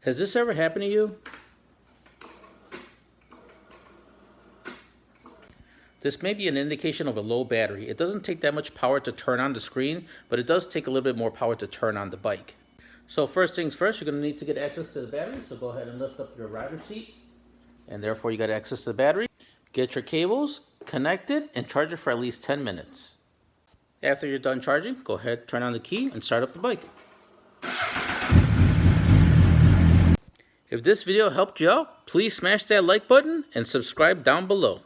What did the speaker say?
Has this ever happened to you? This may be an indication of a low battery. It doesn't take that much power to turn on the screen, but it does take a little bit more power to turn on the bike. So first things first, you're going to need to get access to the battery. So go ahead and lift up your rider seat. And therefore you got access to the battery. Get your cables connected and charge it for at least 10 minutes. After you're done charging, go ahead, turn on the key and start up the bike. If this video helped you out, please smash that like button and subscribe down below.